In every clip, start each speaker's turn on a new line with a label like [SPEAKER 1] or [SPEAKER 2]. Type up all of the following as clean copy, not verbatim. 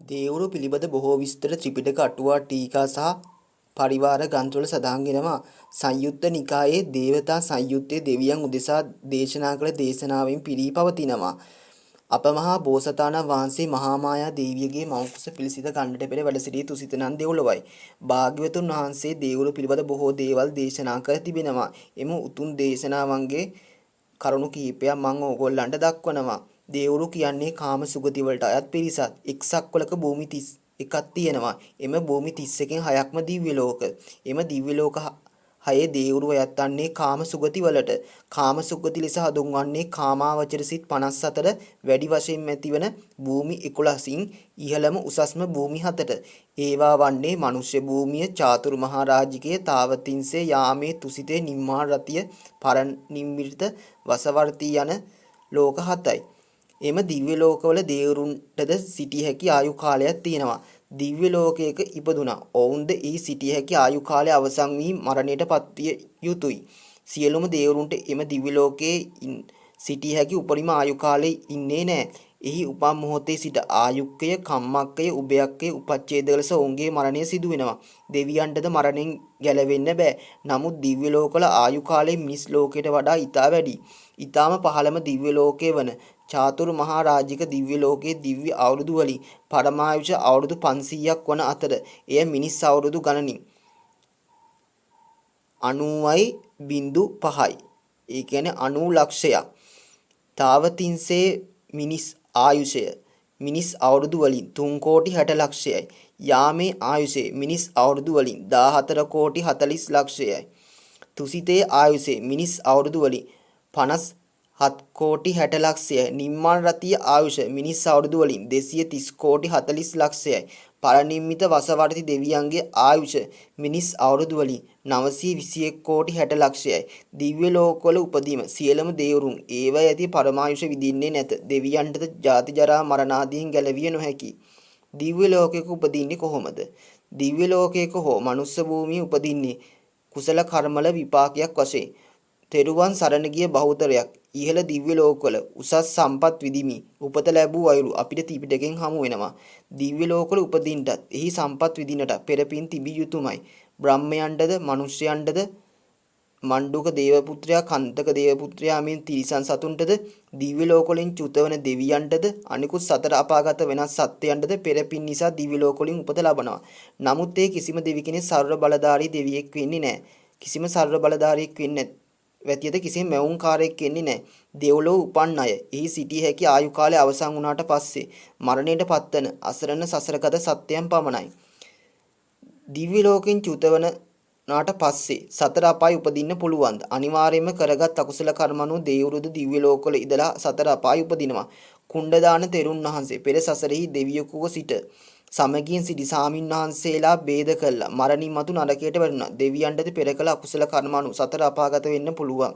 [SPEAKER 1] දේවරු පිළිබඳ බොහෝ විස්තර ත්‍රිපිටක අටුවා ටීකා සහ පරිවාර ග්‍රන්ථවල සඳහන් වෙනවා. සංයුත්ත නිකායේ දේවතා සංයුත්තේ දෙවියන් උදෙසා දේශනා කළ දේශනාවෙන් පිරී පවතිනවා. අපමහා බෝසතාණන් වහන්සේ මහා මායා දේවියගේ මව්කුස පිළිසිත ගන්නට පෙර වැඩ සිටි තුසිතනන් දෙව්ලොවයි. භාග්‍යවතුන් වහන්සේ දේවරු පිළිබඳ බොහෝ දේවල් දේශනා කර තිබෙනවා. එම උතුම් දේශනාවන්ගේ කරුණු කිහිපයක් මම ඕගොල්ලන්ට දක්වනවා. දේවරු කියන්නේ කාම සුගති වලට අයත් පිරිසක්. එක්සක්වලක භූමි 31ක් තියෙනවා. එම භූමි 31කින් 6ක්ම දිව්‍ය ලෝක. එම දිව්‍ය ලෝක 6 දේවරු අයත් වන්නේ කාම සුගති වලට. කාම සුගති ලෙස හඳුන්වන්නේ කාමාවචර සිත් 54 වැඩි වශයෙන් ඇතිවන භූමි 11න් ඉහළම උසස්ම භූමි 7ට. ඒවා වන්නේ මනුෂ්‍ය භූමිය, චාතුරු මහා රාජිකය, තාවතින්සේ, යාමේ, තුසිතේ, නිම්මාන රතිය, පරනිම්මිත, වසවර්තී යන ලෝක 7යි. එම දිව්‍ය ලෝකවල දේවරුන්ටද සිටිය හැකි ආයු කාලයක් තියෙනවා. දිව්‍ය ලෝකයක ඉපදුනා ඔවුන්ද එහි සිටිය හැකි ආයු කාලය අවසන් වී මරණයට පත්විය යුතුය. සියලුම දේවරුන්ට එම දිව්‍ය ලෝකයේ සිටිය හැකි උපරිම ආයු කාලය ඉන්නේ නැහැ. එහි උපන් මොහොතේ සිට ආයුක්කය, කම්මක්කය, උභයක්කය, උපච්ඡේද ලෙස ඔවුන්ගේ මරණය සිදු වෙනවා. දෙවියන්ටද මරණයෙන් ගැලවෙන්න බෑ. නමුත් දිව්‍ය ලෝකවල ආයු කාලය මිනිස් ලෝකයට වඩා ඉතා වැඩි. ඊටාම පහළම දිව්‍ය ලෝකයේ වන චාතුරු මහා රාජික දිව්‍ය ලෝකයේ දිව්‍ය අවුරුදු වලින් පරමායුෂ අවුරුදු 500ක් වන අතර එය මිනිස් අවුරුදු ගණනින් 90.5යි. ඒ කියන්නේ 90 ලක්ෂයක්. තාවතින්සේ මිනිස් ආයුෂය මිනිස් අවුරුදු වලින් 3 කෝටි 60 ලක්ෂයයි. යාමේ ආයුෂය මිනිස් අවුරුදු වලින් 14 කෝටි 40 ලක්ෂයයි. තුසිතේ ආයුෂය මිනිස් අවුරුදු වලින් 57 කෝටි 60 ලක්ෂයයි. නිම්මාන රතිය ආයුෂ මිනිස් අවුරුදු වලින් 230 කෝටි 40 ලක්ෂයයි. පරනිම්මිත වසවර්ති දෙවියන්ගේ ආයුෂ මිනිස් අවුරුදු වලින් 921 කෝටි 60 ලක්ෂයයි. දිව්‍ය ලෝකවල උපදීම සියලුම දේවරුන් ඒව ඇති පරමායුෂ විඳින්නේ නැත. දෙවියන්ටද ජාති ජරා මරණ ආදීන් ගැලවිය නොහැකි. දිව්‍ය ලෝකයක උපදින්නේ කොහොමද? දිව්‍ය ලෝකයක හෝ මනුස්ස භූමියේ උපදින්නේ කුසල කර්මවල විපාකයක් වශයෙන්. තෙරුවන් සරණ ගිය බහුතරයක් ඉහළ දිව්‍ය ලෝකවල උසස් සම්පත් විදිමි උපත ලැබූ අයුරු අපිට ත්‍රිපිටකයෙන් හමු වෙනවා. දිව්‍ය ලෝකවල උපදින්නටත් එහි සම්පත් විදිනට පෙරපින් තිබිය යුතුමයි. බ්‍රහ්මයන්ටද මනුෂ්‍යයන්ටද මණ්ඩුක දේවපුත්‍රයා, කන්තක දේවපුත්‍රයා මෙන් තිරිසන් සතුන්ටද දිව්‍ය ලෝකවලින් චුතවන දෙවියන්ටද අනිකුත් සතර අපාගත වෙනස් සත්වයන්ටද පෙරපින් නිසා දිව්‍ය ලෝකවලින් උපත ලබනවා. නමුත් ඒ කිසිම දෙවි කෙනෙක් සර්ව බලධාරී දෙවියෙක් වෙන්නේ නැහැ. කිසිම සර්ව බලධාරියෙක් වෙන්නේ වැතියද කිසිම මැවුම්කාරයෙක් වෙන්නේ නැහැ. දෙව්ලොව උපන් අය එහි සිටිය හැකි ආයු කාලය අවසන් වුණාට පස්සේ මරණයට පත්වන අසරණ සසරගත සත්‍යයන් පමණයි. දිව්‍ය ලෝකෙන් චුතවනාට පස්සේ සතර අපාය උපදින්න පුළුවන්ද? අනිවාර්යයෙන්ම කරගත් අකුසල කර්මණු දේවරුද දිව්‍ය ලෝකවල ඉඳලා සතර අපාය උපදිනවා. කුණ්ඩදාන තෙරුන් වහන්සේ පෙර සසරෙහි දෙවියෙකුව සිට සමගියෙන් සිටි සාමින් වහන්සේලා ભેද කළා. මරණින් මතු නරකයට වැටුණා. දෙවියන්ටද පෙර කළ අකුසල කර්මණු සතර අපාගත වෙන්න පුළුවන්.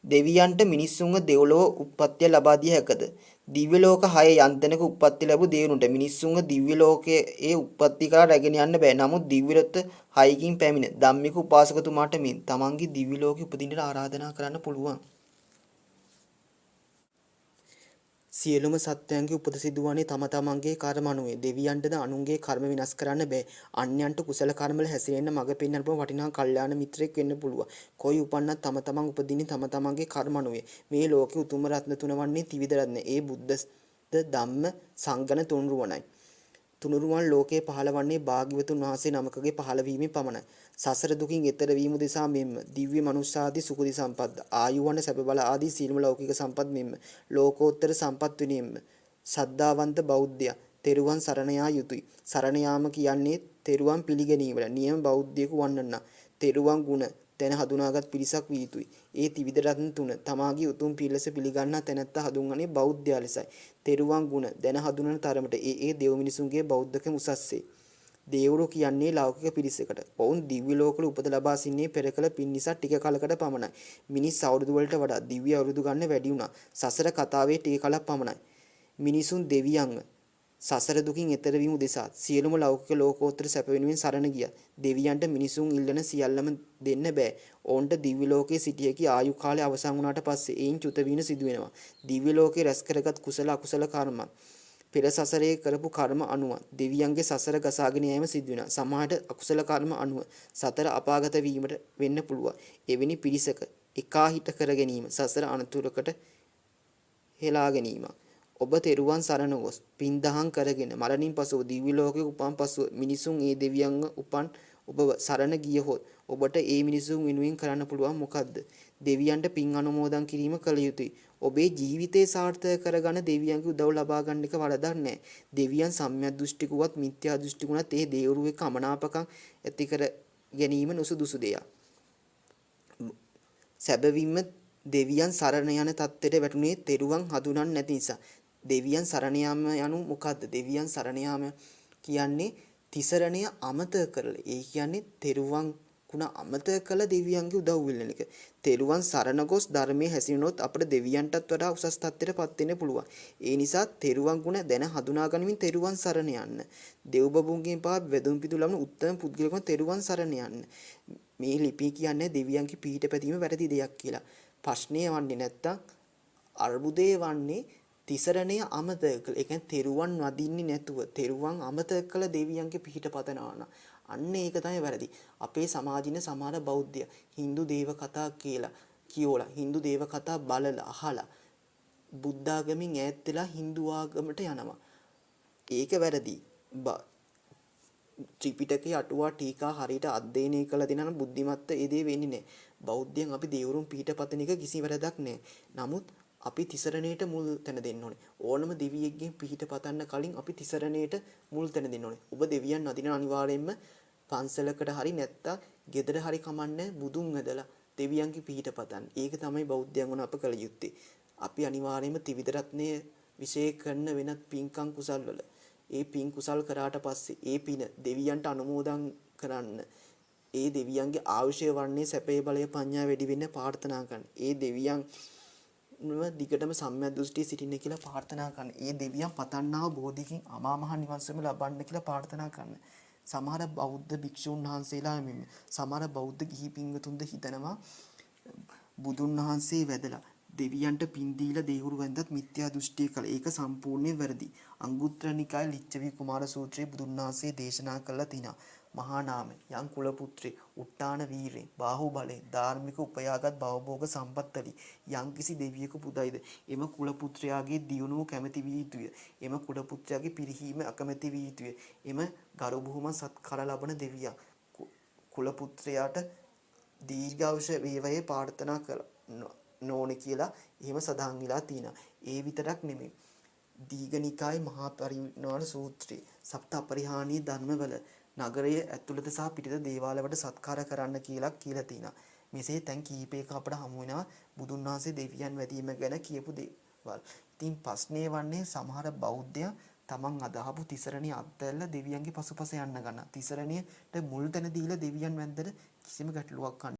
[SPEAKER 1] දෙවියන්ට මිනිස්සුන්ව දෙව්ලොව උප්පත්තිය ලබා දිය හැකද? දිව්‍ය ලෝක 6 යන්තනක උප්පත්ති ලැබු දේවරුන්ට මිනිස්සුන්ව දිව්‍ය ලෝකයේ ඒ උප්පත්ති කරා රැගෙන යන්න බෑ. නමුත් දිව්‍ය රත් 6කින් පැමිණ ධම්මික උපාසකතුමාට මෙන් තමන්ගේ දිව්‍ය ලෝකෙ උපදින්නට ආරාධනා කරන්න පුළුවන්. සියලුම සත්වයන්ගේ උපත සිදුවන්නේ තම තමන්ගේ කර්ම අනුවයි. දෙවියන්ටද අනුන්ගේ කර්ම විනාශ කරන්න බෑ. අන්‍යයන්ට කුසල කර්මවල හැසිරෙන්න මඟ පෙන්වන්න පුළුවන් වටිනා කල්යාණ මිත්‍රයෙක් වෙන්න පුළුවන්. කොයි උපන්නත් තම තමන් උපදින්නේ තම තමන්ගේ කර්ම අනුවයි. මේ ලෝකේ උතුම් රත්න තුන වන්නේ ත්‍රිවිධ රත්න. ඒ බුද්ධ ධම්ම සංගණ තුනුරුවණයි. තුනුරුවන් ලෝකේ පහළවන්නේ භාග්‍යවතුන් වහන්සේ නමකගේ පහළවීමෙන් පමණයි. සසර දුකින් එතර වීම උදෙසා මෙන්ම දිව්‍ය මනුෂ්‍යාදී සුඛදී සම්පත් ආයුවන සැප බල ආදී සීලම ලෞකික සම්පත් මෙන්ම ලෝකෝත්තර සම්පත් වෙනින්ම සද්ධාවන්ත බෞද්ධයා තෙරුවන් සරණ යා යුතුය. සරණ යාම කියන්නේ තෙරුවන් පිළිගැනීමට නියම බෞද්ධයෙකු වන්නන්න. තෙරුවන් ගුණ දැන හඳුනාගත් පිරිසක් විය යුතුය. ඒ ත්‍රිවිධ රත්න තුන තමාගේ උතුම් පිළිස පිළිගන්නා තැනැත්තා හඳුන්වන්නේ බෞද්ධයා ලෙසයි. තෙරුවන් ගුණ දැන හඳුනන තරමට ඒ දෙව් මිනිසුන්ගේ බෞද්ධකම උසස්සේ. දේවරු කියන්නේ ලෞකික පිරිසකට. ඔවුන් දිව්‍ය ලෝකවල උපත ලබා සිටින්නේ පෙර කළ පින් නිසා ටික කලකට පමණයි. මිනිස් අවුරුදු වලට වඩා දිව්‍ය අවුරුදු ගන්න වැඩි වුණා. සසර කතාවේ ටික කලක් පමණයි. මිනිසුන් දෙවියන්ව සසර දුකින් එතර වීම උදෙසා සියලුම ලෞකික ලෝකෝත්තර සැප වෙනුවෙන් සරණ ගියා. දෙවියන්ට මිනිසුන් ඉල්ලන සියල්ලම දෙන්න බෑ. ඔවුන්ට දිව්‍ය ලෝකයේ සිටිය හැකි ආයු කාලය අවසන් වුණාට පස්සේ ඒන් චුත වීම සිදු වෙනවා. දිව්‍ය ලෝකයේ රැස් කරගත් කුසල අකුසල කර්ම පෙර සසරේ කරපු කර්ම අනුව දෙවියන්ගේ සසර ගසාගෙන යෑම සිදු වෙනවා. සමහරට අකුසල කර්ම අනුව සතර අපාගත වීමට වෙන්න පුළුවන්. එවැනි පිරිසක එකාහිත කර ගැනීම සසර අනතුරකට හෙලා ගැනීම. ඔබ තෙරුවන් සරණ ගොස් පින් දහම් කරගෙන මරණින් පසුව දිව්‍ය ලෝකයේ උපන් පසුව මිනිසුන් ඒ දෙවියන්ව උපන් ඔබ සරණ ගියහොත් ඔබට ඒ මිනිසුන් වෙනුවෙන් කරන්න පුළුවන් මොකද්ද? දෙවියන්ට පින් අනුමෝදන් කිරීම කළ යුතුයි. ඔබේ ජීවිතේ සාර්ථක කරගන්න දෙවියන්ගේ උදව් ලබා ගන්න එක වරදක් නැහැ. දෙවියන් සම්‍යක් දෘෂ්ටිකුවත් මිත්‍යා දෘෂ්ටිකුණත් ඒ දේවරු එක්ක අමනාපකම් ඇති කර ගැනීම නුසුදුසු දෙයක්. සැබවින්ම දෙවියන් සරණ යන தත්ත්වයට වැටුනේ තෙරුවන් හඳුනන්නේ නැති නිසා. දෙවියන් සරණ යාම යනු මොකද්ද? දෙවියන් සරණ යාම කියන්නේ තිසරණය අමතක කරලා. ඒ කියන්නේ තෙරුවන් කුණ අමතක කළ දෙවියන්ගේ උදව් වෙන එක. තෙරුවන් සරණ ගොස් ධර්මයේ හැසිරුණොත් අපිට දෙවියන්ටත් වඩා උසස් තත්ත්වයටපත් වෙන්න පුළුවන්. ඒ නිසා තෙරුවන් ගුණ දැන හඳුනා ගනිමින් තෙරුවන් සරණ යන්න. දෙව් බඹුන්ගෙන් පවා වැඳුම් පිදු ලබන උත්තම පුද්ගලකම තෙරුවන් සරණ යන්න. මේ ලිපි කියන්නේ දෙවියන්ගේ පිහිට පැතීම වැරදි දෙයක් කියලා. ප්‍රශ්නේ වන්නේ නැත්තම් අර්බුදේ වන්නේ තිසරණය අමතක කළ. ඒ කියන්නේ තෙරුවන් වදින්නේ නැතුව තෙරුවන් අමතක කළ දෙවියන්ගේ පිහිට පතනවා නම් අන්න ඒක තමයි වැරදි. අපේ සමාජින සමහර බෞද්ධය Hindu දේව කතා කියෝලා Hindu දේව කතා බලලා අහලා බුද්ධ ආගමින් ඈත් වෙලා Hindu ආගමට යනවා. ඒක වැරදි. ත්‍රිපිටකයේ අටුවා ටීකා හරියට අධ්‍යයනය කළ දෙනා නම් බුද්ධිමත්ත ඒ දේ වෙන්නේ නැහැ. බෞද්ධයන් අපි දේවරුන් පිහිට පතන එක කිසි වැරදක් නැහැ. නමුත් අපි තිසරණයට මුල් තැන දෙන්න ඕනේ. ඕනම දෙවියෙක්ගෙන් පිහිට පතන්න කලින් අපි තිසරණයට මුල් තැන දෙන්න ඕනේ. ඔබ දෙවියන් අදින අනිවාර්යයෙන්ම පන්සලකට හරි නැත්නම් ගෙදර හරි කමන්නේ බුදුන් වැදලා දෙවියන්ගේ පිහිට පතන්න. ඒක තමයි බෞද්ධයන් වුණ අප කළ යුත්තේ. අපි අනිවාර්යයෙන්ම ත්‍රිවිධ රත්නයේ විශේෂ කරන වෙනත් පින්කම් කුසල් වල ඒ පින් කුසල් කරාට පස්සේ ඒ පින දෙවියන්ට අනුමෝදන් කරන්න. ඒ දෙවියන්ගේ ආශය වර්ණයේ සැපේ බලය පඤ්ඤා වැඩි වෙන්න ප්‍රාර්ථනා කරන්න. ඒ දෙවියන් දිගටම සම්‍යක් දෘෂ්ටියේ සිටින්න කියලා ප්‍රාර්ථනා කරන්න. ඒ දෙවියන් පතන්නා බෝධිකින් අමා මහ නිවන්සම ලබන්න කියලා ප්‍රාර්ථනා කරන්න. සමහර බෞද්ධ භික්ෂුන් වහන්සේලා මෙන්න සමහර බෞද්ධ ගිහි පින්වතුන්ද හිතනවා බුදුන් වහන්සේ වැදලා දෙවියන්ට පින් දීලා දේහුරු වැන්දත් මිත්‍යා දෘෂ්ටිය කළ. ඒක සම්පූර්ණයෙන් වැරදි. අංගුත්තර නිකායේ ලිච්ඡවි කුමාර සූත්‍රයේ බුදුන් වහන්සේ දේශනා කළා තිනා මහා නාම යම් කුල පුත්‍රේ උට්ටාන වීරේ බාහුව බලේ ධාර්මික උපයාගත් භවභෝග සම්පත්තලි යම් කිසි දෙවියෙකු පුදයිද එම කුල පුත්‍රයාගේ දියුණුව කැමැති විය යුතුය. එම කුල පුත්‍රයාගේ පිරිහීම අකමැති විය යුතුය. එම ගරු බුහුම සත්කර ලබන දෙවියා කුල පුත්‍රයාට දීර්ඝායුෂ වේවයේ ප්‍රාර්ථනා කළා නෝනේ කියලා එහෙම සඳහන් වෙලා තියෙනවා. ඒ විතරක් නෙමෙයි. දීඝනිකායේ මහා පරිනිර්වාණ සූත්‍රයේ සප්ත අපරිහානීය ධර්මවල නගරයේ ඇතුළත සහ පිටත දේවාලවලට සත්කාර කරන්න කියලා තියෙනවා. මෙසේ තැන් කීපයක අපට හමු වෙනවා බුදුන් වහන්සේ දෙවියන් වැදීම ගැන කියපු දේවල්. ඉතින් ප්‍රශ්නේ වන්නේ සමහර බෞද්ධයන් තමන් අදහපු තිසරණිය අත්හැරලා දෙවියන්ගේ පසුපස යන්න ගන්නවා. තිසරණියට මුල් තැන දීලා දෙවියන් වැන්දට කිසිම ගැටලුවක්